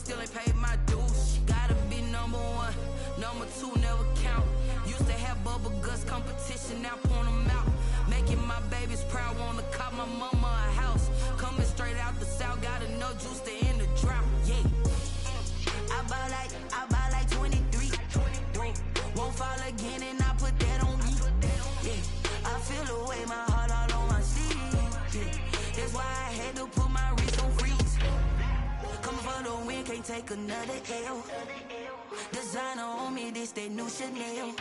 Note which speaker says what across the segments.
Speaker 1: still ain't paid my dues. Gotta be number one, number two never count. Used to have bubble guts competition, now point them out. Making my babies proud, wanna cop my mama a house. Coming straight out the south, got enough juice to end the drought. Yeah. I buy like 23. Won't fall again and I put that on me. Yeah. I feel the way, my heart all on my sleeve. Yeah. That's why I had to put my wrist on freeze. Coming for the win, can't take another L. Designer on me, this that new Chanel.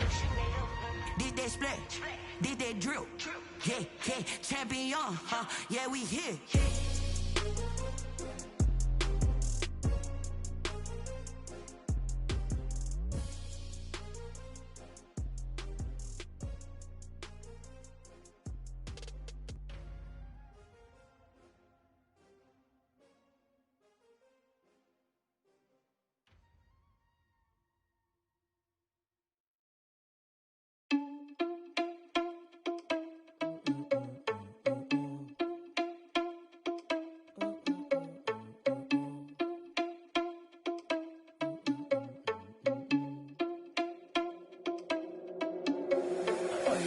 Speaker 1: Did that splash, did that drill. Yeah, yeah, champion, huh? Yeah, we here.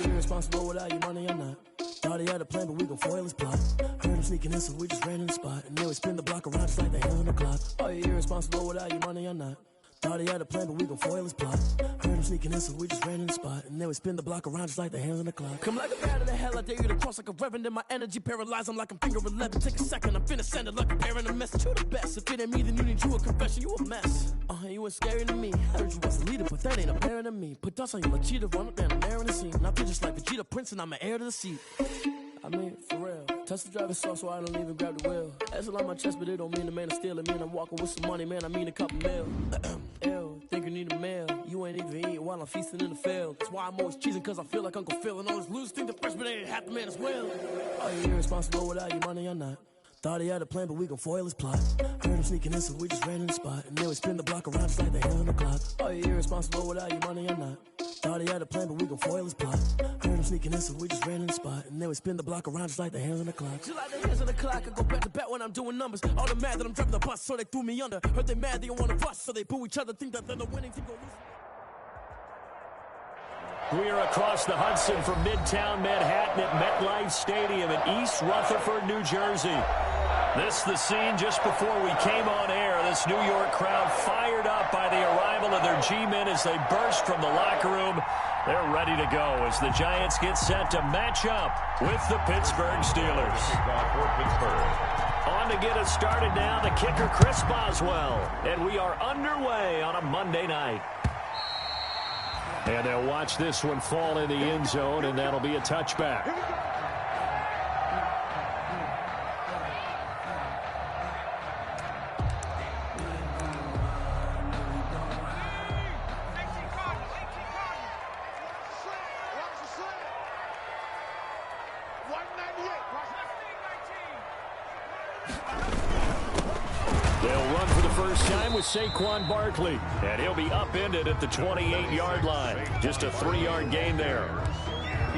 Speaker 2: Irresponsible without your money, I'm not. Thought he had a plan, but we gon' foil his plot. Heard him sneaking in, so we just ran in the spot. And then we spin the block around just like the hand on the clock. Are you irresponsible without your money, I'm not. Thought he had a plan, but we gon' foil his plot. Heard him sneaking in, so we just ran in the spot. And then we spin the block around just like the hands on the clock. Come like a bat of the hell, I dare you to cross like a reverend. In my energy paralyzed, I'm like I'm finger 11. Take a second, I'm finna send it like a parent a message. You the best, if it ain't me, then you need you a confession. You a mess. You ain't scary to me. Heard you was a leader, but that ain't apparent to me. Put dust on you like cheetah, run up down, I'm airing the scene. Now feel just like Vegeta Prince, and I'm an heir to the seat. I mean, for real. Touch the driver's soft, so I don't even grab the wheel. That's on my chest, but it don't mean the man is stealing. Man, I'm walking with some money, man, I mean a couple mil. Ew, think you need a meal. You ain't even eating while I'm feasting in the field. That's why I'm always cheesing, cause I feel like Uncle Phil. And all those losers think the freshman ain't half the man as well. Are you irresponsible without your money, I'm not. Thought he had a plan, but we gon' foil his plot. Heard him sneaking in, so we just ran in the spot. And then we spin the block around just like the hand on the clock. Are you irresponsible without your money, I'm not. Thought he had a plan, but we gon' foil his plot. Heard him sneaking in, so we just ran in the spot. And then we spin the block around just like the hands on the clock. Just like the hands on the clock, I go back to back when I'm doing numbers. All the mad that I'm driving the bus, so they threw me under. Heard they mad, they don't wanna bust, so they boo each other. Think that they're the winning team, go lose.
Speaker 3: We are across the Hudson from Midtown Manhattan at MetLife Stadium in East Rutherford, New Jersey. This is the scene just before we came on air. This New York crowd fired up by the arrival of their G-men as they burst from the locker room. They're ready to go as the Giants get set to match up with the Pittsburgh Steelers. On to get us started now, the kicker Chris Boswell. And we are underway on a Monday night. And they'll watch this one fall in the end zone, and that'll be a touchback. Saquon Barkley, and he'll be upended at the 28-yard line. Just a 3-yard gain there.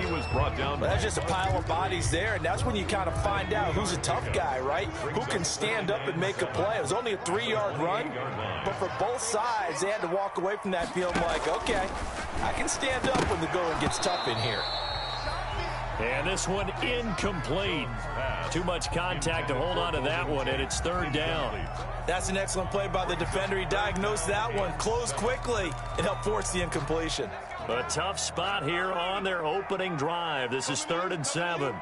Speaker 4: He was brought down.
Speaker 5: That's just a pile of bodies there, and that's when you kind of find out who's a tough guy, right? Who can stand up and make a play. It was only a 3-yard run, but for both sides, they had to walk away from that feeling like, okay, I can stand up when the going gets tough in here.
Speaker 3: And this one incomplete. Too much contact to hold on to that one, and it's third down.
Speaker 5: That's an excellent play by the defender. He diagnosed that one, closed quickly, and helped force the incompletion.
Speaker 3: A tough spot here on their opening drive. This is 3rd and 7.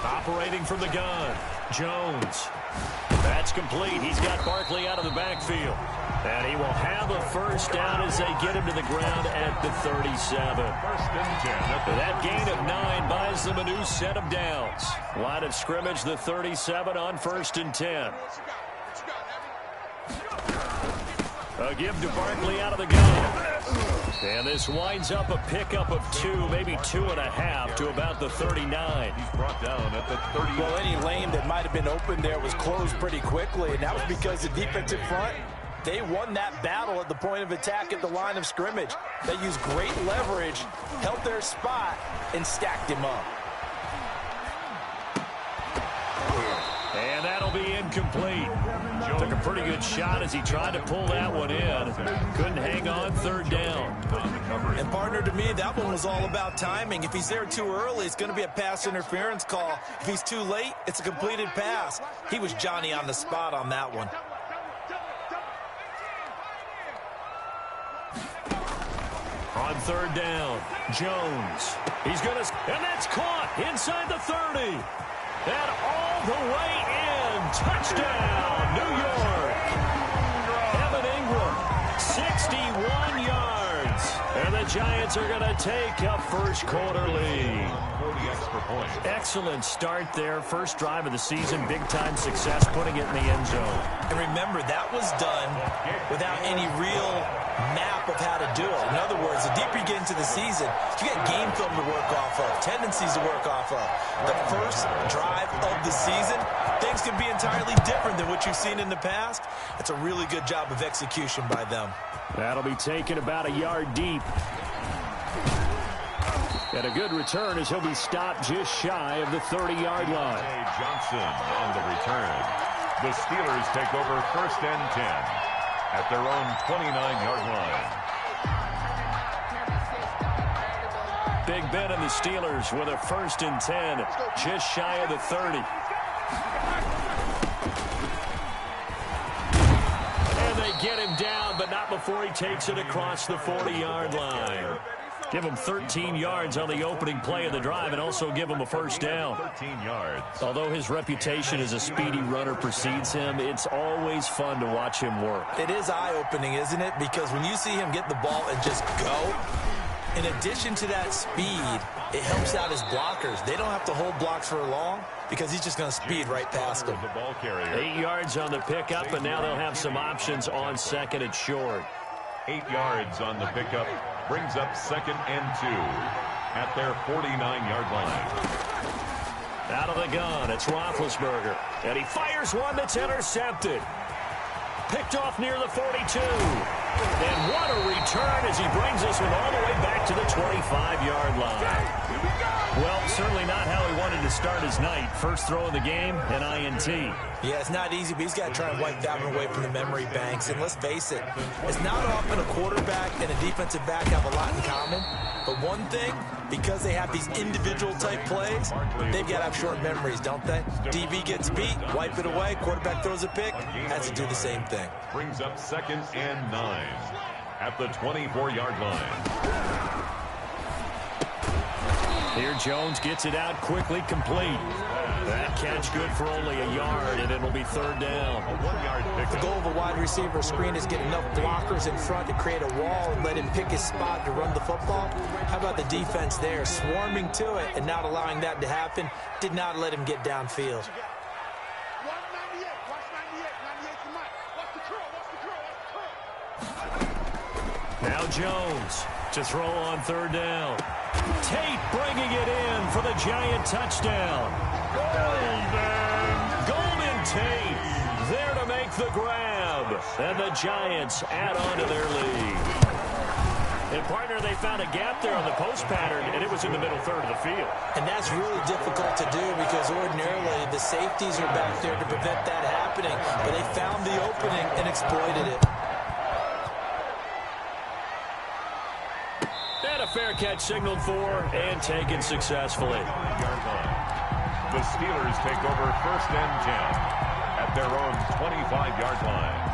Speaker 3: Operating from the gun, Jones. That's complete. He's got Barkley out of the backfield. And he will have a first down as they get him to the ground at the 37.
Speaker 4: First and 10.
Speaker 3: That gain of 9 buys them a new set of downs. Line of scrimmage, the 37 on 1st and 10. A give to Barkley out of the gun. And this winds up a pickup of 2, maybe 2.5 to about the 39.
Speaker 4: He's brought down at the 30.
Speaker 5: Well, any lane that might have been open there was closed pretty quickly, and that was because the defensive front, they won that battle at the point of attack at the line of scrimmage. They used great leverage, held their spot, and stacked him up.
Speaker 3: incomplete. Took a pretty good shot as he tried to pull that one in. Couldn't hang on, third down.
Speaker 5: And partner, to me, that one was all about timing. If he's there too early, it's going to be a pass interference call. If he's too late, it's a completed pass. He was Johnny on the spot on that one.
Speaker 3: On third down, Jones. He's going to, and that's caught inside the 30. And all the way in. Touchdown, New York. Evan Ingram, 61 yards. And the Giants are going to take a first quarter lead.
Speaker 4: 40 extra points.
Speaker 3: Excellent start there. First drive of the season. Big-time success, putting it in the end zone.
Speaker 5: And remember, that was done without any real map of how to do it. In other words, the deeper you get into the season, you get game film to work off of, tendencies to work off of. The first drive of the season, things can be entirely different than what you've seen in the past. It's a really good job of execution by them.
Speaker 3: That'll be taken about a yard deep. And a good return as he'll be stopped just shy of the 30-yard line.
Speaker 4: Johnson on the return. The Steelers take over first and 10 at their own 29-yard line.
Speaker 3: Big Ben and the Steelers with a first and 10, just shy of the 30. And they get him down, but not before he takes it across the 40-yard line. Give him 13 yards on the opening play of the drive and also give him a first down.
Speaker 4: 13 yards.
Speaker 3: Although his reputation as a speedy runner precedes him, it's always fun to watch him work.
Speaker 5: It is eye-opening, isn't it? Because when you see him get the ball and just go, in addition to that speed, it helps out his blockers. They don't have to hold blocks for long because he's just going to speed right past them.
Speaker 4: The ball carrier.
Speaker 3: 8 yards on the pickup, and now they'll have some options on second and short.
Speaker 4: 8 yards on the pickup. Brings up second and 2 at their 49-yard line.
Speaker 3: Out of the gun, it's Roethlisberger. And he fires one that's intercepted. Picked off near the 42. And what a return as he brings this one all the way back to the 25-yard line. Well, certainly not how he wanted to start his night. First throw of the game, an INT.
Speaker 5: Yeah, it's not easy, but he's got to try and wipe that one away from the memory banks. And let's face it, it's not often a quarterback and a defensive back have a lot in common. But one thing, because they have these individual type plays, they've got to have short memories, don't they? DB gets beat, wipe it away, quarterback throws a pick, has to do the same thing.
Speaker 4: Brings up second and 9 at the 24-yard line.
Speaker 3: Here Jones gets it out quickly, complete. That catch good for only a yard, and it'll be third down.
Speaker 4: A 1-yard pickup.
Speaker 5: The goal of a wide receiver screen is get enough blockers in front to create a wall and let him pick his spot to run the football. How about the defense there, swarming to it and not allowing that to happen? Did not let him get downfield.
Speaker 3: Now Jones to throw on third down. Tate bringing it in for the Giant touchdown. Golden Tate there to make the grab. And the Giants add on to their lead. And partner, they found a gap there on the post pattern, and it was in the middle third of the field.
Speaker 5: And that's really difficult to do because ordinarily the safeties are back there to prevent that happening. But they found the opening and exploited it.
Speaker 3: And a fair catch signaled for and taken successfully.
Speaker 4: The Steelers take over first and 10 at their own 25-yard line.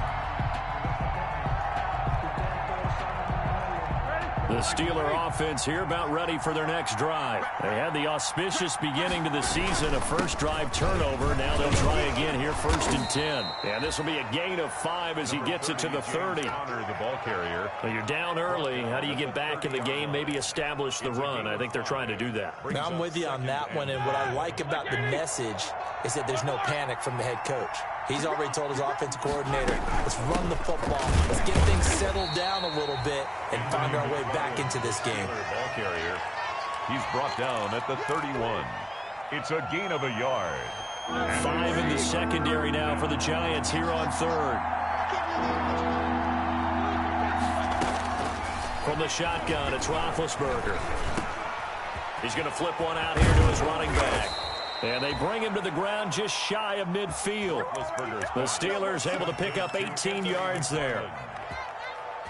Speaker 3: The Steeler offense here about ready for their next drive. They had the auspicious beginning to the season, a first drive turnover. Now they'll try again here first and 10. And this will be a gain of 5 as he gets it to the 30.
Speaker 4: Honor the ball carrier.
Speaker 3: Well, you're down early. How do you get back in the game, maybe establish the run? I think they're trying to do that.
Speaker 5: Now, I'm with you on that one, and what I like about the message is that there's no panic from the head coach. He's already told his offensive coordinator, let's run the football. Let's get things settled down a little bit and find our way back into this game.
Speaker 4: Ball carrier. He's brought down at the 31. It's a gain of a yard.
Speaker 3: 5 in the secondary now for the Giants here on third. From the shotgun, it's Roethlisberger. He's going to flip one out here to his running back. And they bring him to the ground just shy of midfield. The Steelers able to pick up 18 yards there.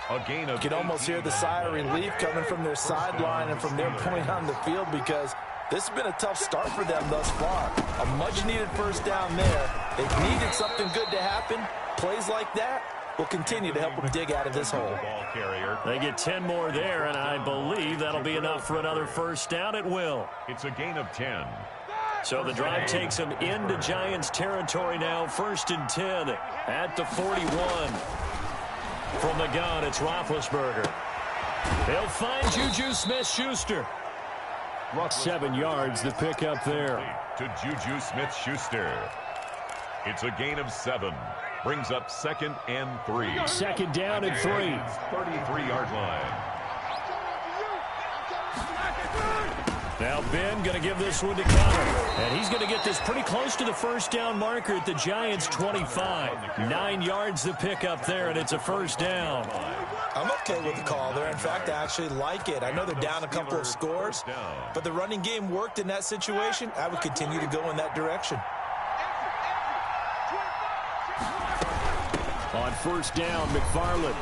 Speaker 5: You can almost hear the sigh of relief coming from their sideline and from their point on the field, because this has been a tough start for them thus far. A much-needed first down there. They've needed something good to happen. Plays like that will continue to help them dig out of this hole.
Speaker 3: They get 10 more there, and I believe that'll be enough for another first down. It will.
Speaker 4: It's a gain of 10.
Speaker 3: So the drive takes them into Giants territory now. 1st and 10 at the 41. From the gun, it's Roethlisberger. He'll find Juju Smith-Schuster. 7 yards the pick up there.
Speaker 4: To Juju Smith-Schuster. It's a gain of 7. Brings up 2nd and 3.
Speaker 3: 2nd down and 3.
Speaker 4: 33-yard line.
Speaker 3: Now Ben going to give this one to Connor. And he's going to get this pretty close to the first down marker at the Giants 25. 9 yards the pick up there, and it's a first down.
Speaker 5: I'm okay with the call there. In fact, I actually like it. I know they're down a couple of scores, but the running game worked in that situation. I would continue to go in that direction.
Speaker 3: On first down, McFarland.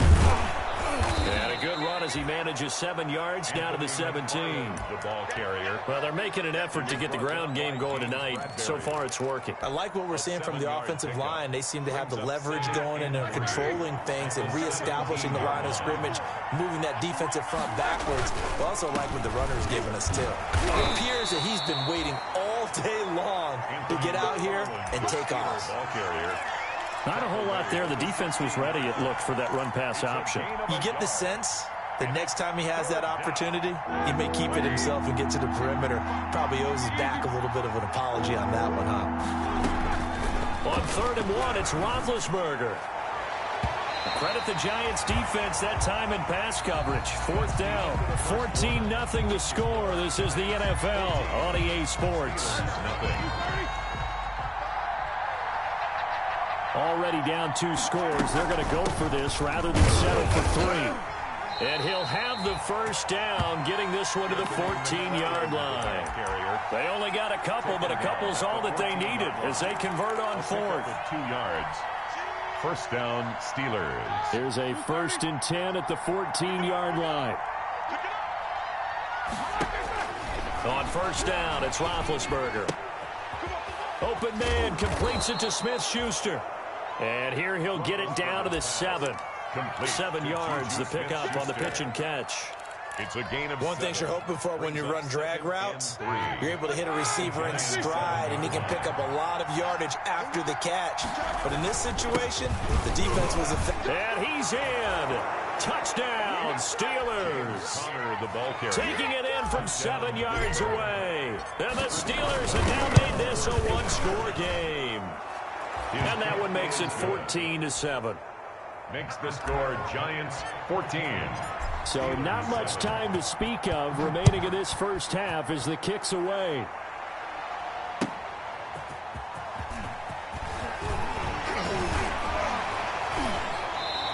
Speaker 3: And a good run as he manages 7 yards down to the 17.
Speaker 4: The ball carrier.
Speaker 3: Well, they're making an effort to get the ground game going tonight. So far, it's working.
Speaker 5: I like what we're seeing from the offensive line. They seem to have the leverage going, and they're controlling things and reestablishing the line of scrimmage, moving that defensive front backwards. I also like what the runner's giving us, too. It appears that he's been waiting all day long to get out here and take off.
Speaker 4: Ball carrier.
Speaker 3: Not a whole lot there. The defense was ready, it looked, for that run-pass option.
Speaker 5: You get the sense that next time he has that opportunity, he may keep it himself and get to the perimeter. Probably owes his back a little bit of an apology on that one, huh?
Speaker 3: On 3rd and 1, it's Roethlisberger. Credit the Giants defense that time in pass coverage. 4th down. 14-0 the score. This is the NFL on EA Sports. Already down 2 scores. They're going to go for this rather than settle for 3. And he'll have the first down, getting this one to the 14-yard line. They only got a couple, but a couple's all that they needed as they convert on 4th.
Speaker 4: 2 yards. First down, Steelers.
Speaker 3: Here's a 1st and 10 at the 14-yard line. On first down, it's Roethlisberger. Open man completes it to Smith-Schuster. And here he'll get it down to the 7. 7 yards, the pickup on the pitch and catch.
Speaker 4: It's a gain of
Speaker 5: One thing you're hoping for when you run drag routes, you're able to hit a receiver in stride, and he can pick up a lot of yardage after the catch. But in this situation, the defense was effective.
Speaker 3: And he's in. Touchdown, Steelers.
Speaker 4: The ball carrier.
Speaker 3: Taking it in from 7 yards away. And the Steelers have now made this a one-score game. And that one makes it 14-7.
Speaker 4: Makes the score Giants 14.
Speaker 3: So not much time to speak of remaining in this first half as the kick's away.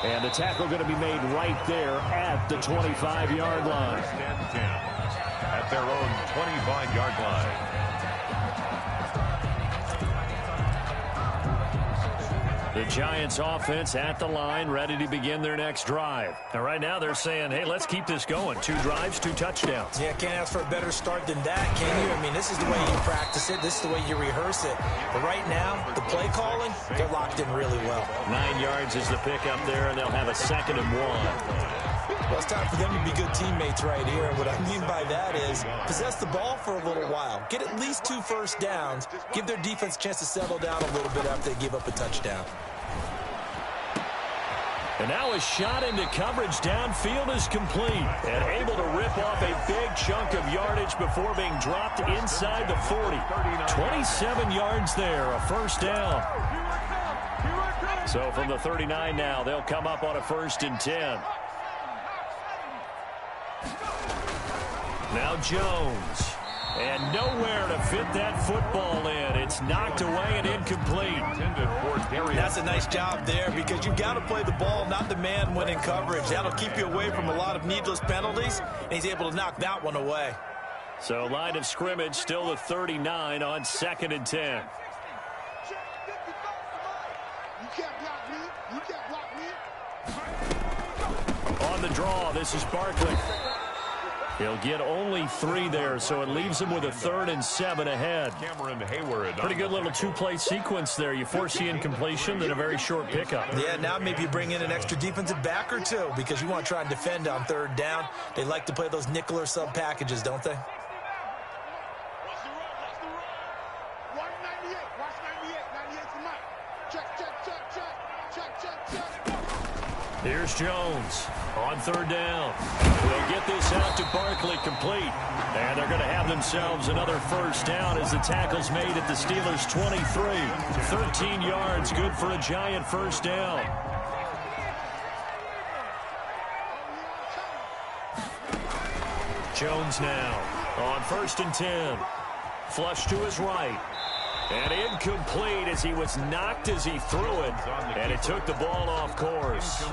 Speaker 3: And the tackle going to be made right there at the 25-yard line.
Speaker 4: At their own 25-yard line.
Speaker 3: The Giants offense at the line, ready to begin their next drive. And right now they're saying, hey, let's keep this going. 2 drives, 2 touchdowns.
Speaker 5: Yeah, can't ask for a better start than that, can you? I mean, this is the way you practice it. This is the way you rehearse it. But right now, the play calling, they're locked in really well.
Speaker 3: 9 yards is the pickup there, and they'll have a 2nd and 1.
Speaker 5: Well, it's time for them to be good teammates right here. And what I mean by that is possess the ball for a little while. Get at least 2 first downs. Give their defense a chance to settle down a little bit after they give up a touchdown.
Speaker 3: And now a shot into coverage downfield is complete. And able to rip off a big chunk of yardage before being dropped inside the 40. 27 yards there, a first down. So from the 39 now, they'll come up on a 1st and 10. Now Jones. And nowhere to fit that football in. It's knocked away and incomplete.
Speaker 5: That's a nice job there because you've got to play the ball, not the man when in coverage. That'll keep you away from a lot of needless penalties, and he's able to knock that one away.
Speaker 3: So line of scrimmage still the 39 on 2nd and 10. On the draw, this is Barkley. He'll get only 3 there, so it leaves him with a 3rd and 7 ahead. Pretty good little 2-play sequence there. You force the incompletion, then a very short pickup.
Speaker 5: Yeah, now maybe you bring in an extra defensive back or 2 because you want to try and defend on 3rd down. They like to play those nickel or sub packages, don't they?
Speaker 3: Here's Jones on 3rd down. They'll get this out to Barkley complete. And they're going to have themselves another 1st down as the tackle's made at the Steelers' 23. 13 yards, good for a Giant 1st down. Jones now on 1st and 10. Flush to his right. And incomplete as he was knocked as he threw it. And it took the ball off course.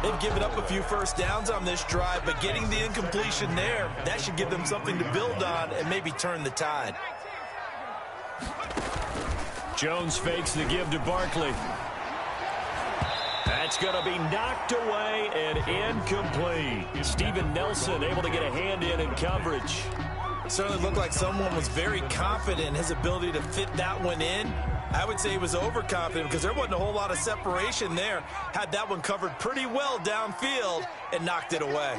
Speaker 5: They've given up a few 1st downs on this drive, but getting the incompletion there, that should give them something to build on and maybe turn the tide.
Speaker 3: Jones fakes the give to Barkley. That's going to be knocked away and incomplete. Steven Nelson able to get a hand in coverage.
Speaker 5: Certainly looked like someone was very confident in his ability to fit that one in. I would say he was overconfident because there wasn't a whole lot of separation there. Had that one covered pretty well downfield and knocked it away.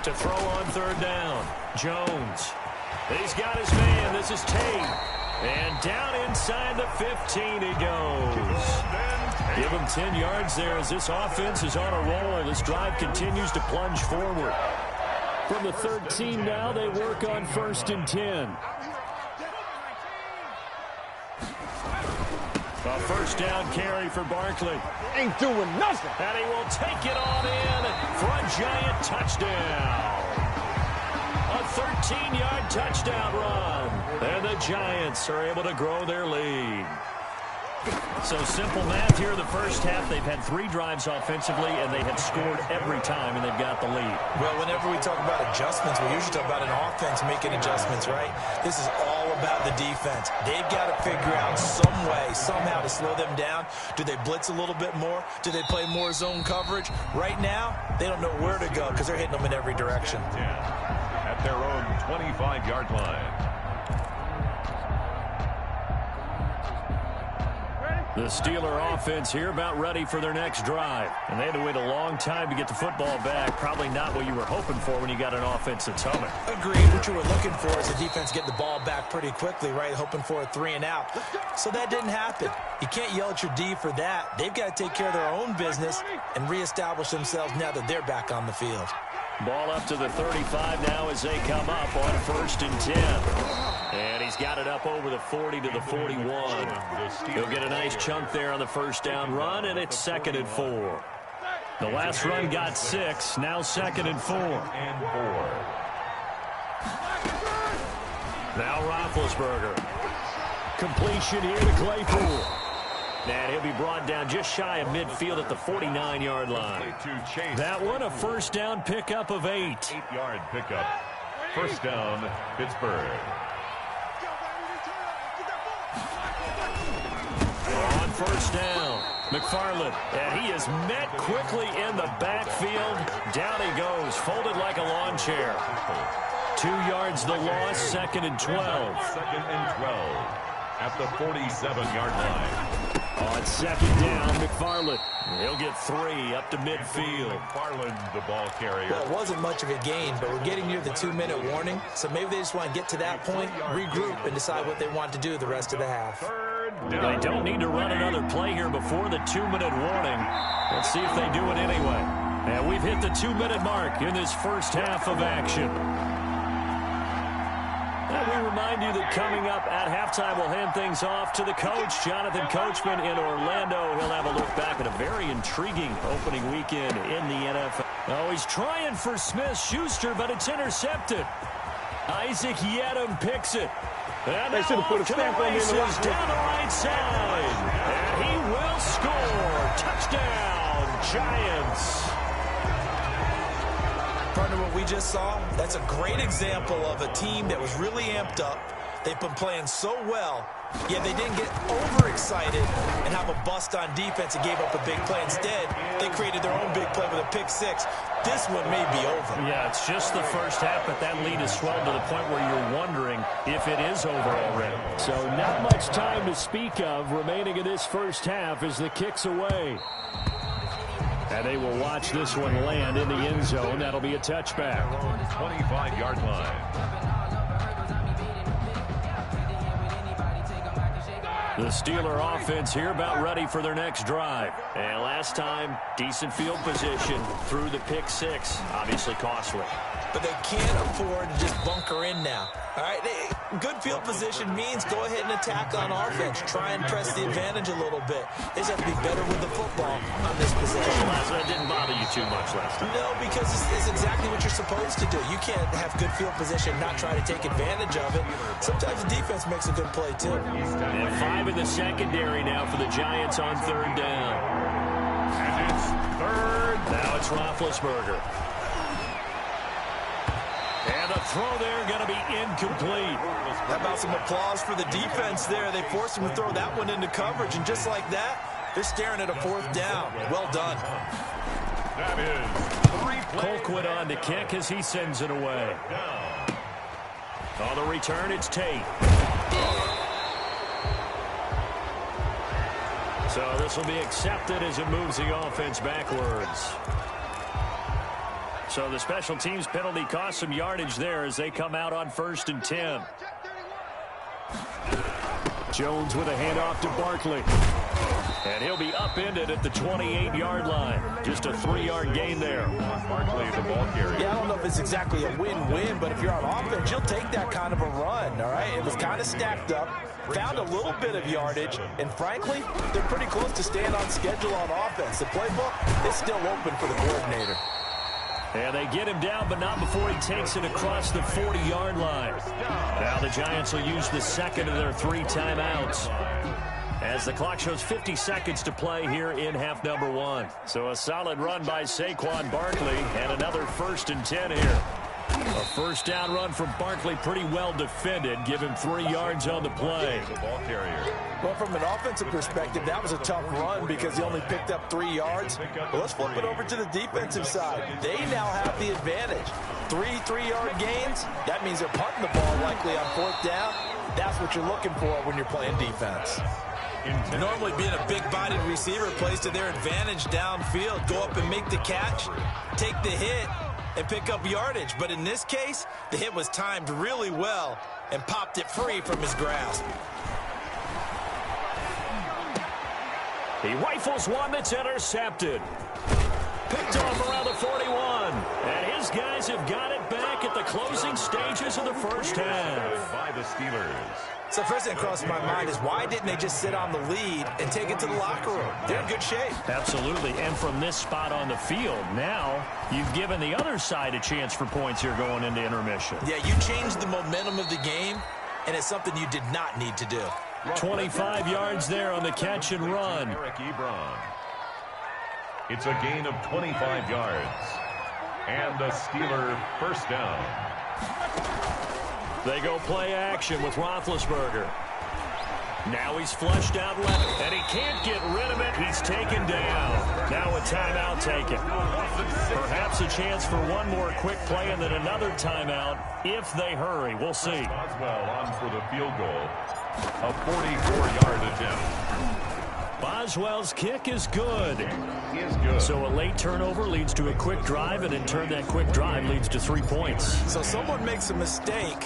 Speaker 3: To throw on 3rd down, Jones. He's got his man. This is Tate. And down inside the 15 he goes. Give him 10 yards there as this offense is on a roll. This drive continues to plunge forward. From the 13 now, they work on 1st and 10. A 1st down carry for Barkley.
Speaker 6: Ain't doing nothing.
Speaker 3: And he will take it on in for a Giant touchdown. A 13-yard touchdown run. And the Giants are able to grow their lead. So simple math here in the 1st half. They've had 3 drives offensively, and they have scored every time, and they've got the lead.
Speaker 5: Well, whenever we talk about adjustments, we usually talk about an offense making adjustments, right? This is all about the defense. They've got to figure out some way, somehow to slow them down. Do they blitz a little bit more? Do they play more zone coverage? Right now, they don't know where to go because they're hitting them in every direction.
Speaker 4: At their own 25-yard line.
Speaker 3: The Steeler offense here about ready for their next drive. And they had to wait a long time to get the football back. Probably not what you were hoping for when you got an offense that's humming.
Speaker 5: Agreed. What you were looking for is the defense get the ball back pretty quickly, right? Hoping for a 3 and out. So that didn't happen. You can't yell at your D for that. They've got to take care of their own business and reestablish themselves now that they're back on the field.
Speaker 3: Ball up to the 35 now as they come up on 1st and 10. And he's got it up over the 40 to the 41. He'll get a nice chunk there on the 1st down run, and it's 2nd and 4. The last run got 6, now 2nd and 4. Now Roethlisberger. Completion here to Claypool. And he'll be brought down just shy of midfield at the 49-yard line. That one a 1st down pickup of 8.
Speaker 4: 8-yard pickup. 1st down, Pittsburgh.
Speaker 3: On 1st down, McFarland. And he is met quickly in the backfield. Down he goes, folded like a lawn chair. 2 yards the loss, 2nd and 12.
Speaker 4: 2nd and 12 at the 47-yard line.
Speaker 3: On 2nd down, McFarland. He'll get 3 up to midfield.
Speaker 4: McFarland, the ball carrier.
Speaker 5: Well, it wasn't much of a gain, but we're getting near the 2-minute warning. So maybe they just want to get to that point, regroup, and decide what they want to do the rest of the half.
Speaker 3: They don't need to run another play here before the 2-minute warning. Let's see if they do it anyway. And we've hit the 2-minute mark in this 1st half of action. And we remind you that coming up at halftime, we'll hand things off to the coach, Jonathan Coachman in Orlando. He'll have a look back at a very intriguing opening weekend in the NFL. Oh, he's trying for Smith-Schuster, but it's intercepted. Isaac Yedem picks it. And
Speaker 6: they should have put a stamp on him
Speaker 3: down the right side. And he will score. Touchdown, Giants.
Speaker 5: Partner, what we just saw, that's a great example of a team that was really amped up. They've been playing so well, yet they didn't get overexcited and have a bust on defense and gave up a big play. Instead, they created their own big play with a pick six. This one may be over.
Speaker 3: Yeah, it's just the first half, but that lead has swelled to the point where you're wondering if it is over already. So not much time to speak of remaining in this first half as the kick's away. And they will watch this one land in the end zone. That'll be a touchback.
Speaker 4: 25-yard line.
Speaker 3: The Steeler offense here about ready for their next drive. And last time, decent field position through the pick six. Obviously costly.
Speaker 5: But they can't afford to just bunker in now. All right, good field position means go ahead and attack on offense. Try and press the advantage a little bit. They just have to be better with the football on this possession.
Speaker 3: That didn't bother you too much last time.
Speaker 5: No, because it's exactly what you're supposed to do. You can't have good field position, not try to take advantage of it. Sometimes the defense makes a good play, too.
Speaker 3: And 5 in the secondary now for the Giants on third down.
Speaker 4: And it's third.
Speaker 3: Now it's Roethlisberger. And the throw there going to be incomplete.
Speaker 5: How about some applause for the defense there? They forced him to throw that one into coverage, and just like that, they're staring at a fourth down. Well done.
Speaker 4: That is 3 plays.
Speaker 3: Colquitt on to kick as he sends it away. On the return, it's Tate. So this will be accepted as it moves the offense backwards. So the special teams penalty cost some yardage there as they come out on 1st and 10. Jones with a handoff to Barkley. And he'll be upended at the 28-yard line. Just a 3-yard gain there.
Speaker 4: Barkley, the ball carrier.
Speaker 5: Yeah, I don't know if it's exactly a win-win, but if you're on offense, you'll take that kind of a run, all right? It was kind of stacked up, found a little bit of yardage, and frankly, they're pretty close to staying on schedule on offense. The playbook is still open for the coordinator.
Speaker 3: And they get him down, but not before he takes it across the 40-yard line. Now the Giants will use the second of their 3 timeouts as the clock shows 50 seconds to play here in half number 1. So a solid run by Saquon Barkley and another 1st and 10 here. A first down run from Barkley, pretty well defended. Give him 3 yards on the play.
Speaker 4: The ball carrier.
Speaker 5: Well, from an offensive perspective, that was a tough run because he only picked up 3 yards. Well, let's flip it over to the defensive side. They now have the advantage. 3 3-yard gains. That means they're punting the ball likely on 4th down. That's what you're looking for when you're playing defense. Normally being a big-bodied receiver plays to their advantage downfield. Go up and make the catch, take the hit, and pick up yardage. But in this case, the hit was timed really well and popped it free from his grasp.
Speaker 3: He rifles one that's intercepted. Picked off around the 41. And his guys have got it back at the closing stages of the first half.
Speaker 4: By the Steelers.
Speaker 5: So first thing that crossed my mind is why didn't they just sit on the lead and take it to the locker room? They're in good shape.
Speaker 3: Absolutely. And from this spot on the field, now you've given the other side a chance for points here going into intermission.
Speaker 5: Yeah, you changed the momentum of the game, and it's something you did not need to do.
Speaker 3: 25 yards there on the catch and run.
Speaker 4: Eric Ebron. It's a gain of 25 yards. And a Steeler first down.
Speaker 3: They go play action with Roethlisberger. Now he's flushed out left, and he can't get rid of it. He's taken down. Now a timeout taken. Perhaps a chance for one more quick play and then another timeout if they hurry. We'll see.
Speaker 4: Boswell on for the field goal. A 44-yard attempt.
Speaker 3: Boswell's kick is good.
Speaker 4: He is good.
Speaker 3: So a late turnover leads to a quick drive, and in turn that quick drive leads to 3 points.
Speaker 5: So someone makes a mistake,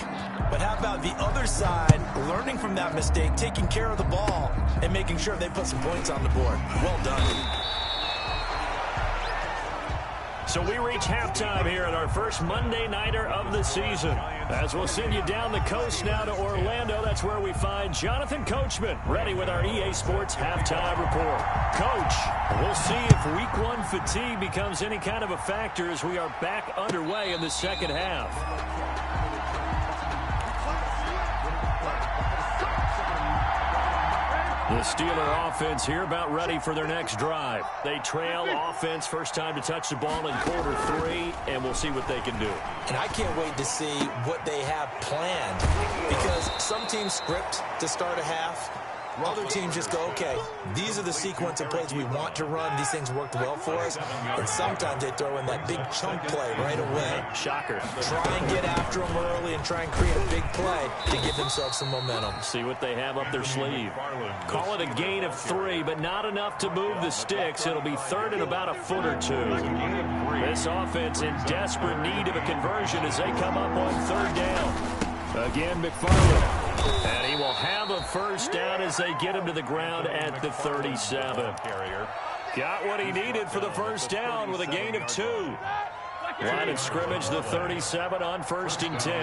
Speaker 5: but how about the other side learning from that mistake, taking care of the ball, and making sure they put some points on the board? Well done.
Speaker 3: So we reach halftime here at our first Monday Nighter of the season. As we'll send you down the coast now to Orlando, that's where we find Jonathan Coachman, ready with our EA Sports Halftime Report. Coach, we'll see if Week 1 fatigue becomes any kind of a factor as we are back underway in the second half. The Steeler offense here about ready for their next drive. They trail offense, first time to touch the ball in quarter 3, and we'll see what they can do.
Speaker 5: And I can't wait to see what they have planned, because some teams script to start a half. Other teams just go, okay, these are the sequence of plays we want to run. These things worked well for us. And sometimes they throw in that big chunk play right away.
Speaker 3: Shocker.
Speaker 5: Try and get after them early and try and create a big play to give themselves some momentum.
Speaker 3: See what they have up their sleeve. Call it a gain of 3, but not enough to move the sticks. It'll be third and about a foot or 2. This offense in desperate need of a conversion as they come up on third down. Again, McFarland. And he will have a first down as they get him to the ground at the 37. Got what he needed for the first down with a gain of 2. Line of scrimmage, the 37 on 1st and 10.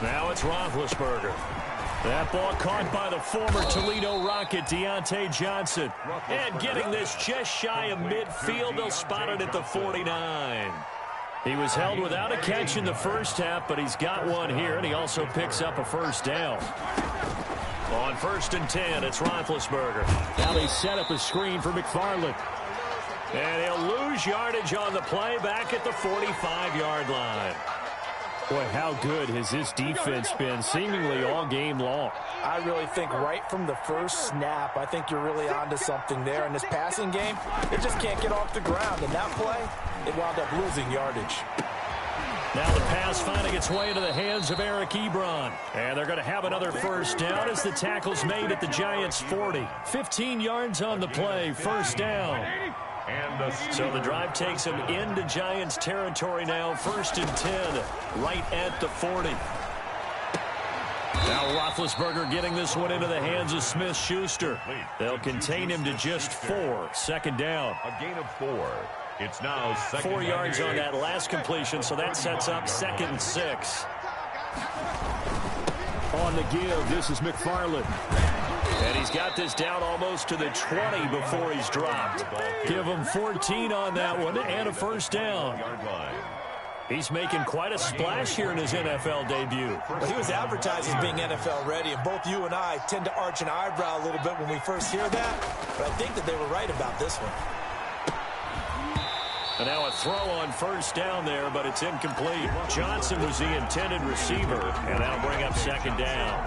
Speaker 3: Now it's Roethlisberger. That ball caught by the former Toledo Rocket, Deontay Johnson. And getting this just shy of midfield, they'll spot it at the 49. He was held without a catch in the first half, but he's got one here, and he also picks up a first down. On 1st and 10, it's Roethlisberger. Now they set up a screen for McFarland. And he'll lose yardage on the play back at the 45-yard line. Boy, how good has this defense been seemingly all game long?
Speaker 5: I really think right from the first snap, I think you're really onto something there. In this passing game, they just can't get off the ground. And that play, it wound up losing yardage.
Speaker 3: Now the pass finding its way into the hands of Eric Ebron. And they're going to have another first down as the tackle's made at the Giants' 40. 15 yards on the play, first down. So the drive takes him into Giants territory now, 1st and 10, right at the 40. Now Roethlisberger getting this one into the hands of Smith-Schuster. They'll contain him to just 4, second down.
Speaker 4: A gain of 4. It's now
Speaker 3: 4 yards on that last completion, so that sets up 2nd and 6. On the give, this is McFarland. And he's got this down almost to the 20 before he's dropped. Give him 14 on that one and a first down. He's making quite a splash here in his NFL debut.
Speaker 5: Well, he was advertised as being NFL ready, and both you and I tend to arch an eyebrow a little bit when we first hear that. But I think that they were right about this one.
Speaker 3: And now a throw on first down there, but it's incomplete. Johnson was the intended receiver, and that'll bring up 2nd down.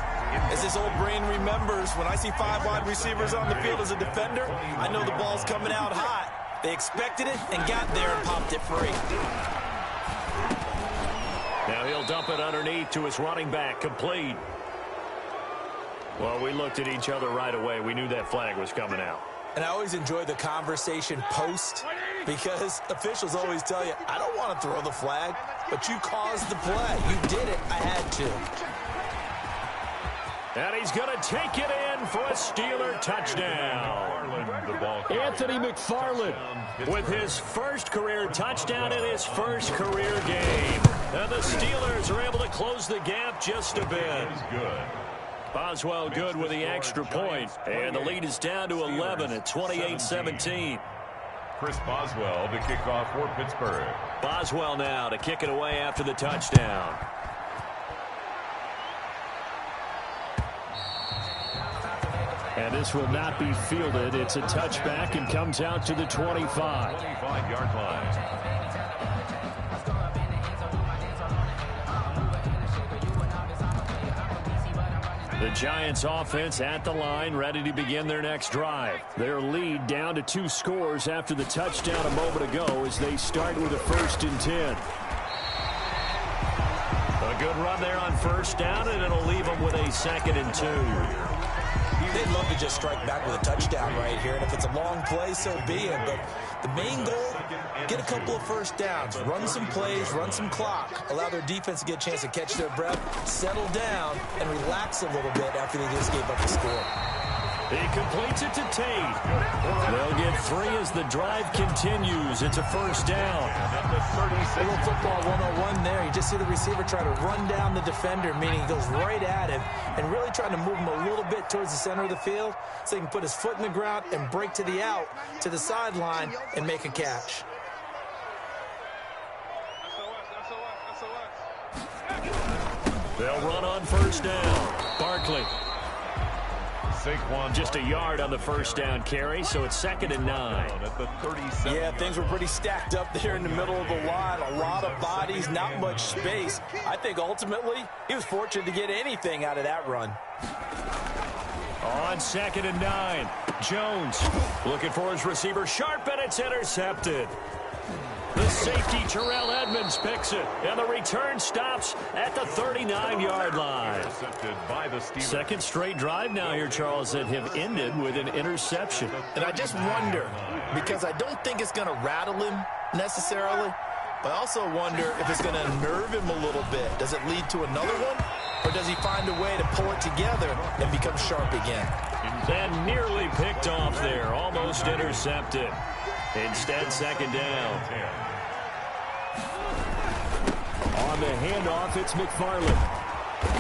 Speaker 5: As this old brain remembers, when I see 5 wide receivers on the field as a defender, I know the ball's coming out hot. They expected it and got there and popped it free.
Speaker 3: Now he'll dump it underneath to his running back, complete. Well, we looked at each other right away. We knew that flag was coming out.
Speaker 5: And I always enjoy the conversation post, because officials always tell you, I don't want to throw the flag, but you caused the play. You did it. I had to.
Speaker 3: And he's going to take it in for a Steeler touchdown. Anthony McFarland with his first career touchdown in his first career game. And the Steelers are able to close the gap just a bit. Boswell good with the extra point. And the lead is down to 11 at 28-17.
Speaker 4: Chris Boswell to kick off for Pittsburgh.
Speaker 3: Boswell now to kick it away after the touchdown. And this will not be fielded. It's a touchback and comes out to the 25.
Speaker 4: 25-yard line.
Speaker 3: The Giants offense at the line, ready to begin their next drive. Their lead down to 2 scores after the touchdown a moment ago as they start with a 1st and 10. A good run there on first down, and it'll leave them with a 2nd and 2.
Speaker 5: They'd love to just strike back with a touchdown right here, and if it's a long play, so be it. But the main goal, get a couple of first downs, run some plays, run some clock, allow their defense to get a chance to catch their breath, settle down, and relax a little bit after they just gave up the score.
Speaker 3: He completes it to Tate. They'll get 3 as the drive continues. It's a first down.
Speaker 5: A little football 101 there. You just see the receiver try to run down the defender, meaning he goes right at him and really trying to move him a little bit towards the center of the field so he can put his foot in the ground and break to the out, to the sideline, and make a catch.
Speaker 3: They'll run on first down. Barkley. Just a yard on the first down carry, so it's 2nd and 9.
Speaker 5: Yeah, things were pretty stacked up there in the middle of the line. A lot of bodies, not much space. I think ultimately he was fortunate to get anything out of that run.
Speaker 3: On 2nd and 9, Jones looking for his receiver sharp, and it's intercepted. The safety, Terrell Edmonds, picks it, and the return stops at the 39-yard line. Second straight drive now here, Charles, that have ended with an interception.
Speaker 7: And I just wonder, because I don't think it's going to rattle him necessarily, but I also wonder if it's going to unnerve him a little bit. Does it lead to another one, or does he find a way to pull it together and become sharp again?
Speaker 3: And nearly picked off there, almost intercepted. Instead, 2nd down. On the handoff, it's McFarland.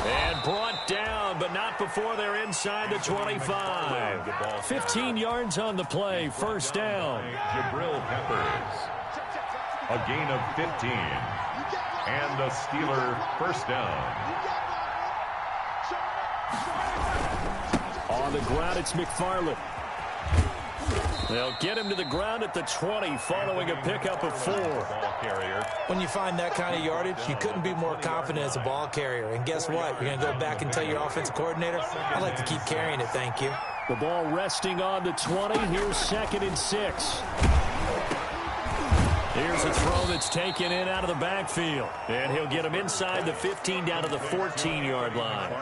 Speaker 3: And brought down, but not before they're inside the 25. 15 yards on the play, first down.
Speaker 4: Jabril Peppers. A gain of 15. And a Steeler first down.
Speaker 3: On the ground, it's McFarland. They'll get him to the ground at the 20 following a pickup of 4.
Speaker 7: When you find that kind of yardage, you couldn't be more confident as a ball carrier. And guess what? You're going to go back and tell your offensive coordinator, I'd like to keep carrying it, thank you.
Speaker 3: The ball resting on the 20. Here's 2nd and 6. Here's a throw that's taken in out of the backfield. And he'll get him inside the 15 down to the 14-yard line.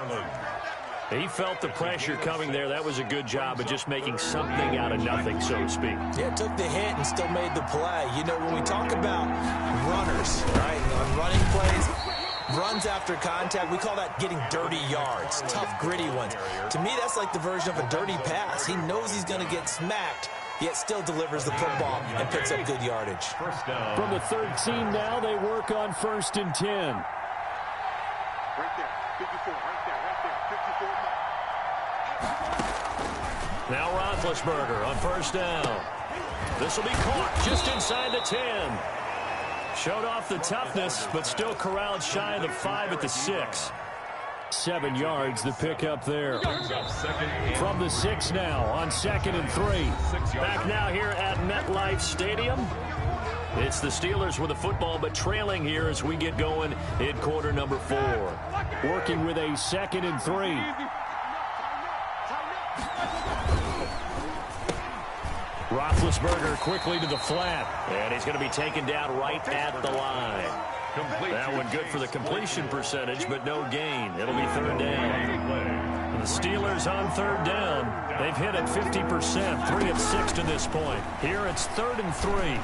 Speaker 3: He felt the pressure coming there. That was a good job of just making something out of nothing, so to speak.
Speaker 7: Yeah, took the hit and still made the play. You know, when we talk about runners, right, on running plays, runs after contact, we call that getting dirty yards, tough, gritty ones. To me, that's like the version of a dirty pass. He knows he's going to get smacked, yet still delivers the football and picks up good yardage.
Speaker 3: From the 13 now, they work on 1st and 10.
Speaker 8: Right there, 54, right there, 54.
Speaker 3: Now Roethlisberger on first down. This will be caught just inside the 10. Showed off the toughness, but still corralled shy of the 5 at the 6. 7 yards, the pickup there. From the 6 now on 2nd and 3. Back now here at MetLife Stadium. It's the Steelers with the football, but trailing here as we get going in quarter number 4. Working with a 2nd and 3. Roethlisberger quickly to the flat, and he's going to be taken down right at the line. That one good for the completion percentage, but no gain. It'll be 3rd down. The Steelers on 3rd down. They've hit it 50%, 3 of 6 to this point. Here it's 3rd and 3.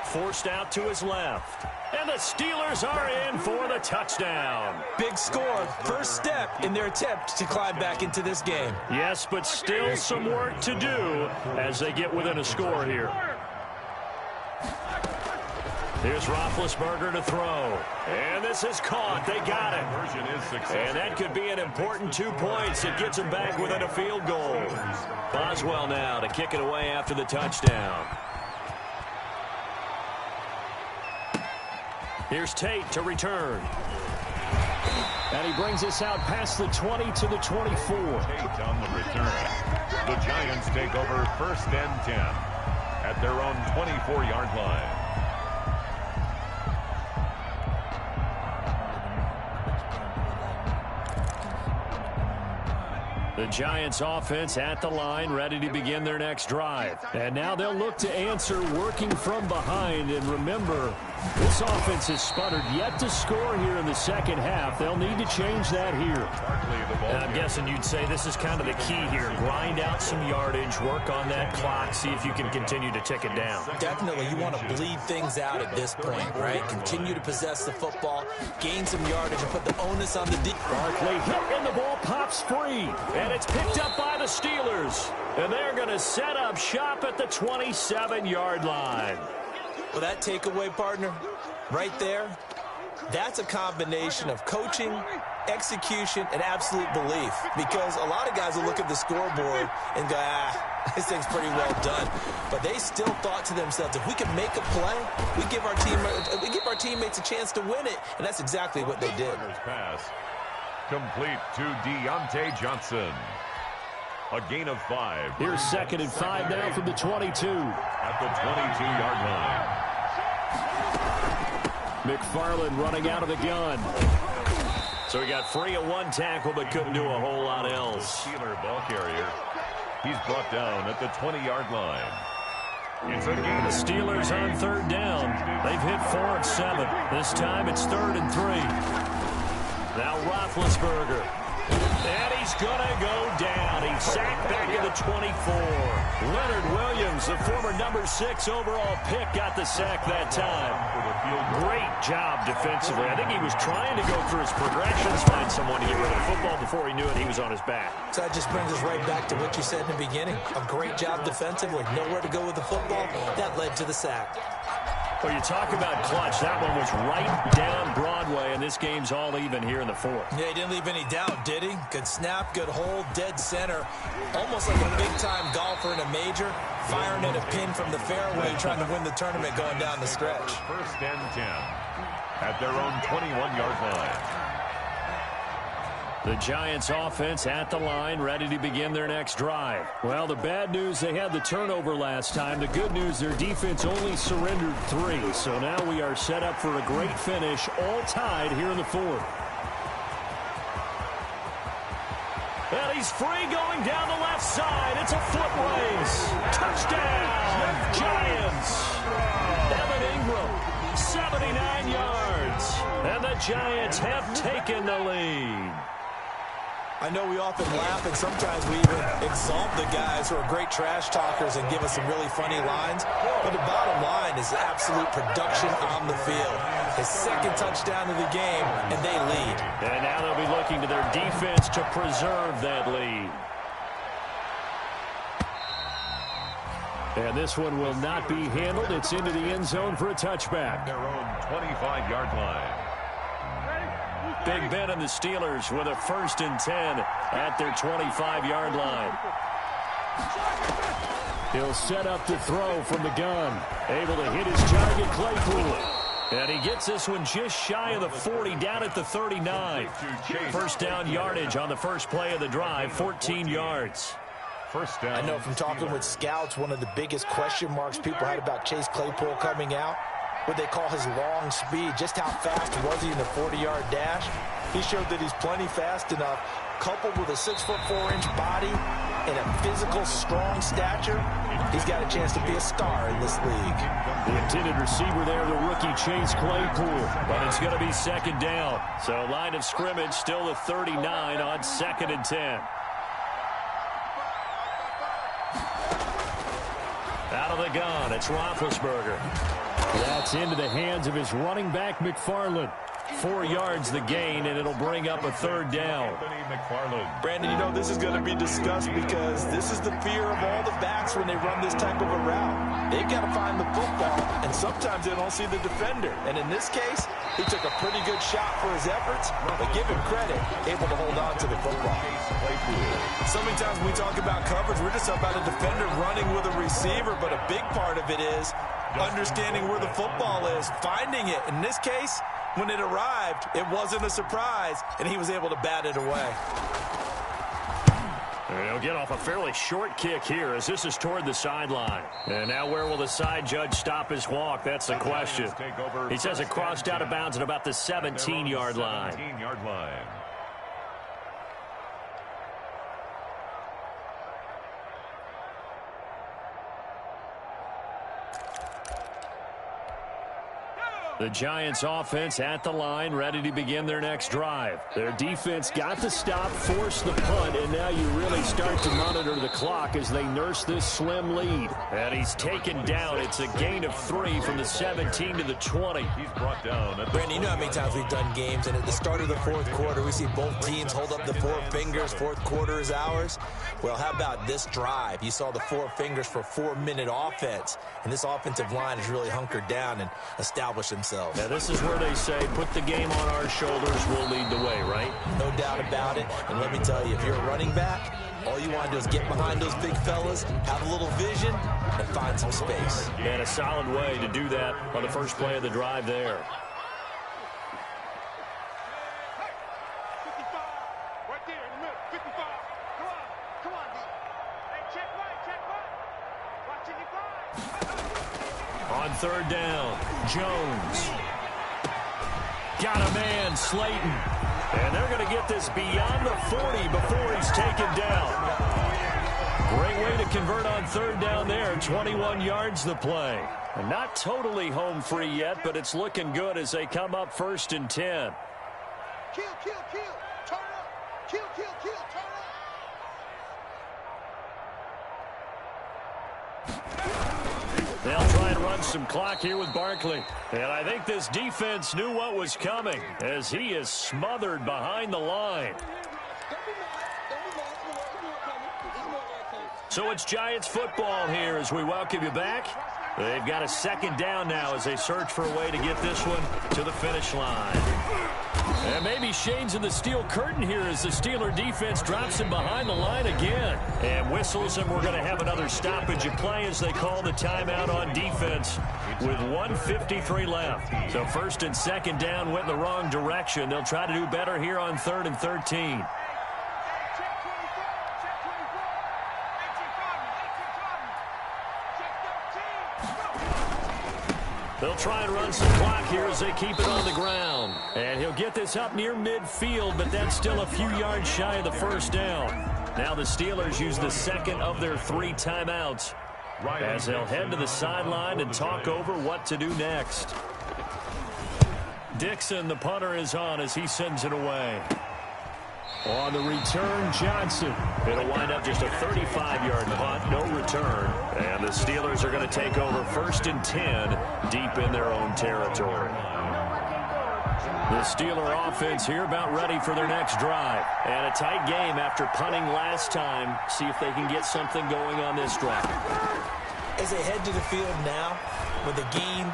Speaker 3: Forced out to his left. And the Steelers are in for the touchdown.
Speaker 7: Big score, first step in their attempt to climb back into this game.
Speaker 3: Yes, but still some work to do as they get within a score here. Here's Roethlisberger to throw. And this is caught. They got it. And that could be an important 2 points. It gets them back within a field goal. Boswell now to kick it away after the touchdown. Here's Tate to return. And he brings us out past the 20 to the 24.
Speaker 4: Tate on the return. The Giants take over 1st and 10 at their own 24-yard line.
Speaker 3: The Giants offense at the line, ready to begin their next drive. And now they'll look to answer working from behind. And remember, this offense has sputtered yet to score here in the second half. They'll need to change that here. And I'm guessing you'd say this is kind of the key here. Grind out some yardage, work on that clock, see if you can continue to tick it down.
Speaker 7: Definitely, you want to bleed things out at this point, right? Continue to possess the football, gain some yardage, and put the onus on the deep.
Speaker 3: Barkley hit, and the ball pops free. And it's picked up by the Steelers. And they're going to set up shop at the 27-yard line.
Speaker 7: Well, that takeaway, partner, right there, that's a combination of coaching, execution, and absolute belief. Because a lot of guys will look at the scoreboard and go, this thing's pretty well done. But they still thought to themselves, if we can make a play, we give our teammates a chance to win it. And that's exactly what they did.
Speaker 4: Complete to Deontay Johnson. A gain of 5.
Speaker 3: Here's 2nd and 5 now from the 22.
Speaker 4: At the 22-yard line.
Speaker 3: McFarland running out of the gun. So he got free of one tackle, but couldn't do a whole lot else.
Speaker 4: Steeler ball carrier. He's brought down at the 20-yard line. It's a gain.
Speaker 3: The Steelers on 3rd down. They've hit 4 of 7. This time it's 3rd and 3. Now Roethlisberger. And he's going to go down. He's sacked back at the 24. Leonard Williams, the former number 6 overall pick, got the sack that time. Great job defensively. I think he was trying to go through his progressions, find someone to get rid of the football. Before he knew it, he was on his back.
Speaker 7: So that just brings us right back to what you said in the beginning. A great job defensively. Nowhere to go with the football. That led to the sack.
Speaker 3: Well, you talk about clutch. That one was right down Broadway, and this game's all even here in the 4th.
Speaker 7: Yeah, he didn't leave any doubt, did he? Good snap, good hold, dead center. Almost like a big-time golfer in a major, firing at a pin from the fairway, trying to win the tournament going down the stretch.
Speaker 4: 1st and 10 at their own 21-yard line.
Speaker 3: The Giants offense at the line, ready to begin their next drive. Well, the bad news, they had the turnover last time. The good news, their defense only surrendered 3. So now we are set up for a great finish, all tied here in the 4th. And he's free going down the left side. It's a foot race. Touchdown, Giants. Evan Ingram, 79 yards. And the Giants have taken the lead.
Speaker 7: I know we often laugh, and sometimes we even exalt the guys who are great trash talkers and give us some really funny lines. But the bottom line is absolute production on the field. His 2nd touchdown of the game, and they lead.
Speaker 3: And now they'll be looking to their defense to preserve that lead. And this one will not be handled. It's into the end zone for a touchback.
Speaker 4: Their own 25-yard line.
Speaker 3: Big Ben and the Steelers with a 1st and 10 at their 25-yard line. He'll set up to throw from the gun. Able to hit his target, Claypool. And he gets this one just shy of the 40, down at the 39. 1st down yardage on the first play of the drive, 14 yards.
Speaker 4: 1st down.
Speaker 7: I know from talking with scouts, one of the biggest question marks people had about Chase Claypool coming out, what they call his long speed. Just how fast was he in the 40-yard dash? He showed that he's plenty fast enough, coupled with a 6'4" body and a physical, strong stature. He's got a chance to be a star in this league.
Speaker 3: The intended receiver there, the rookie Chase Claypool. But it's going to be 2nd down. So line of scrimmage still the 39 on 2nd and 10. Out of the gun, it's Roethlisberger. That's into the hands of his running back, McFarland. 4 yards the gain, and it'll bring up a 3rd down.
Speaker 5: Brandon, you know this is going to be discussed because this is the fear of all the backs when they run this type of a route. They've got to find the football, and sometimes they don't see the defender. And in this case, he took a pretty good shot for his efforts, but give him credit, able to hold on to the football. So many times when we talk about coverage, we're just talking about a defender running with a receiver, but a big part of it is understanding where the football is, finding it. In this case, when it arrived, it wasn't a surprise, and he was able to bat it away.
Speaker 3: He'll get off a fairly short kick here as this is toward the sideline. And now where will the side judge stop his walk? That's the question. He says it crossed out of bounds at about the 17-yard line. The Giants offense at the line, ready to begin their next drive. Their defense got the stop, forced the punt, and now you really start to monitor the clock as they nurse this slim lead. And he's taken down. It's a gain of 3 from the 17 to the 20.
Speaker 4: He's brought down.
Speaker 7: Brandon, you know how many times we've done games, and at the start of the 4th quarter, we see both teams hold up the 4 fingers, 4th quarter is ours. Well, how about this drive? You saw the 4 fingers for 4-minute offense, and this offensive line has really hunkered down and established themselves.
Speaker 3: Now, this is where they say, put the game on our shoulders, we'll lead the way, right?
Speaker 7: No doubt about it. And let me tell you, if you're a running back, all you want to do is get behind those big fellas, have a little vision, and find some space.
Speaker 3: And a solid way to do that on the first play of the drive there. On third down, Jones. Got a man, Slayton. And they're going to get this beyond the 40 before he's taken down. Great way to convert on third down there. 21 yards the play. And not totally home free yet, but it's looking good as they come up 1st and 10.
Speaker 8: Kill, kill, kill. Turn up. Kill, kill, kill. Turn up.
Speaker 3: They'll try and run some clock here with Barkley. And I think this defense knew what was coming as he is smothered behind the line. So it's Giants football here as we welcome you back. They've got a 2nd down now as they search for a way to get this one to the finish line. And maybe Shane's in the steel curtain here as the Steeler defense drops him behind the line again. And whistles, and we're going to have another stoppage of play as they call the timeout on defense with 1:53 left. So 1st and 2nd down went in the wrong direction. They'll try to do better here on 3rd and 13. They'll try and run some clock here as they keep it on the ground. And he'll get this up near midfield, but that's still a few yards shy of the 1st down. Now the Steelers use the 2nd of their 3 timeouts as they'll head to the sideline and talk over what to do next. Dixon, the punter, is on as he sends it away. On the return, Johnson. It'll wind up just a 35-yard punt, no return. And the Steelers are going to take over 1st and 10 deep in their own territory. The Steeler offense here about ready for their next drive. And a tight game after punting last time. See if they can get something going on this drive.
Speaker 7: As they head to the field now with the game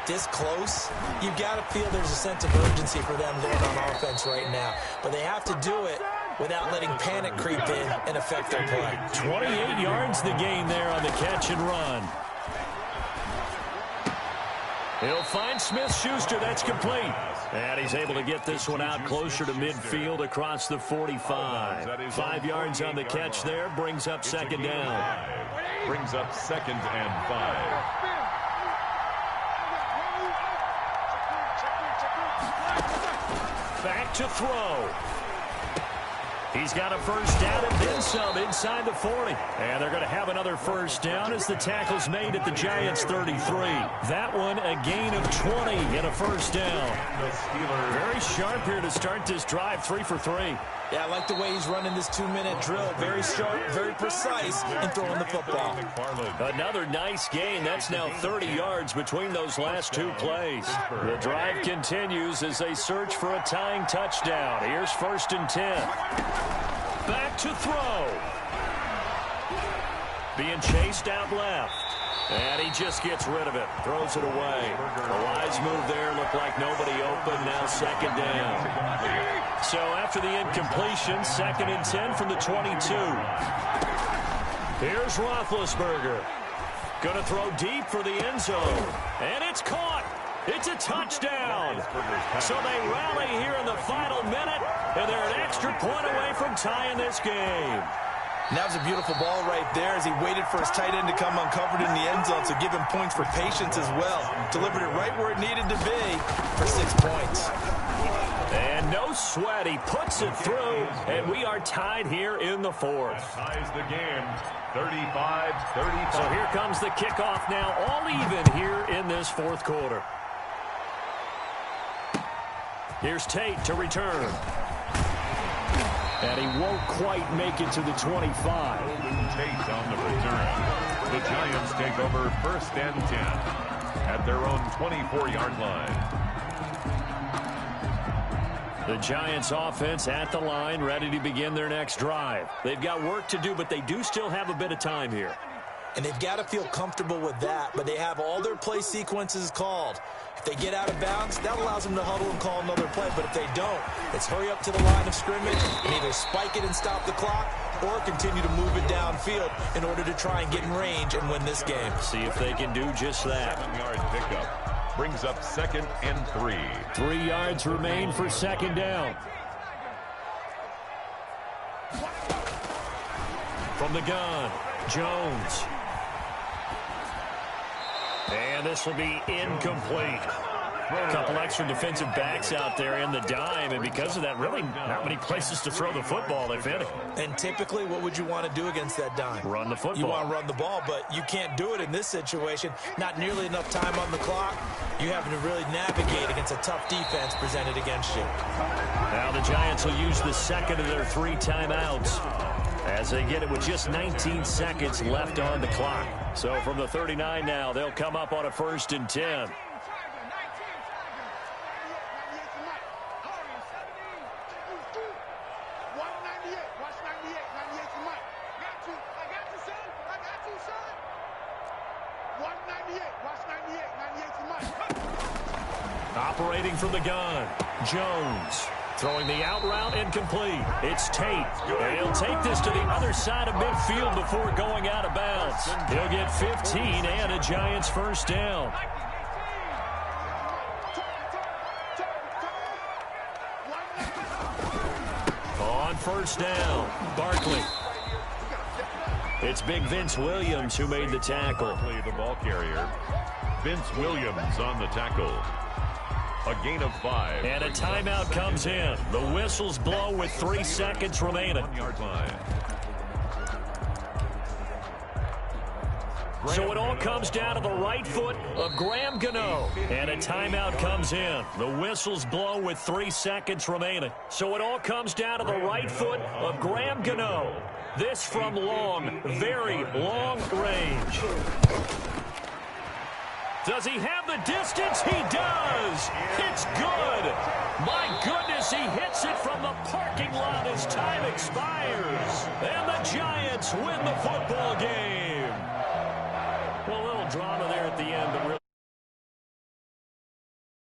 Speaker 7: this close, you've got to feel there's a sense of urgency for them going on offense right now. But they have to do it without letting panic creep in and affect their play.
Speaker 3: 28 yards the gain there on the catch and run. He'll find Smith-Schuster. That's complete. And he's able to get this one out closer to midfield across the 45. 5 yards on the catch there. Brings up 2nd down.
Speaker 4: Brings up 2nd and 5.
Speaker 3: Back to throw. He's got a 1st down and then some inside the 40. And they're going to have another 1st down as the tackle's made at the Giants 33. That one a gain of 20 and a 1st down. Very sharp here to start this drive, 3 for 3.
Speaker 7: Yeah, I like the way he's running this 2-minute drill. Very sharp, very precise in throwing the football.
Speaker 3: Another nice gain. That's now 30 yards between those last 2 plays. The drive continues as they search for a tying touchdown. Here's 1st and 10. Back to throw. Being chased out left. And he just gets rid of it. Throws it away. A wise move there. Looked like nobody open. Now 2nd down. So after the incompletion, 2nd and 10 from the 22. Here's Roethlisberger. Going to throw deep for the end zone. And it's caught. It's a touchdown. So they rally here in the final minute, and they're an extra point away from tying this game.
Speaker 5: And that was a beautiful ball right there as he waited for his tight end to come uncovered in the end zone, so give him points for patience as well. Delivered it right where it needed to be for 6 points.
Speaker 3: And no sweat. He puts it through, and we are tied here in the 4th.
Speaker 4: Ties the game, 35-35.
Speaker 3: So here comes the kickoff now, all even here in this 4th quarter. Here's Tate to return. And he won't quite make it to the 25.
Speaker 4: Tate on the return. The Giants take over 1st and 10 at their own 24-yard line.
Speaker 3: The Giants offense at the line, ready to begin their next drive. They've got work to do, but they do still have a bit of time here.
Speaker 7: And they've got to feel comfortable with that, but they have all their play sequences called. If they get out of bounds, that allows them to huddle and call another play. But if they don't, it's hurry up to the line of scrimmage and either spike it and stop the clock or continue to move it downfield in order to try and get in range and win this game.
Speaker 3: See if they can do just that.
Speaker 4: 7-yard pickup brings up 2nd and 3.
Speaker 3: 3 yards remain for 2nd down. From the gun, Jones. And this will be incomplete. A couple extra defensive backs out there in the dime, and because of that, really not many places to throw the football, if any.
Speaker 7: And typically, what would you want to do against that dime?
Speaker 3: Run the football.
Speaker 7: You want to run the ball, but you can't do it in this situation. Not nearly enough time on the clock. You having to really navigate against a tough defense presented against you.
Speaker 3: Now the Giants will use the second of their 3 timeouts as they get it with just 19 seconds left on the clock. So from the 39 now, they'll come up on a 1st and 10. Operating from the gun, Jones. Throwing the out route incomplete. It's Tate. And he'll take this to the other side of midfield before going out of bounds. He'll get 15 and a Giants 1st down. On 1st down, Barkley. It's big Vince Williams who made the tackle.
Speaker 4: Barkley, the ball carrier. Vince Williams on the tackle. A gain of 5.
Speaker 3: And a timeout comes in. The whistles blow with 3 seconds remaining.
Speaker 4: 1-yard line.
Speaker 3: So it all comes down to the right foot of Graham Gano. And a timeout comes in. The whistles blow with 3 seconds remaining. So it all comes down to the right foot of Graham Gano. This from long, very long range. Does he have the distance? He does. It's good. My goodness, he hits it from the parking lot as time expires. And the Giants win the football game. Well, a little drama there at the end, but really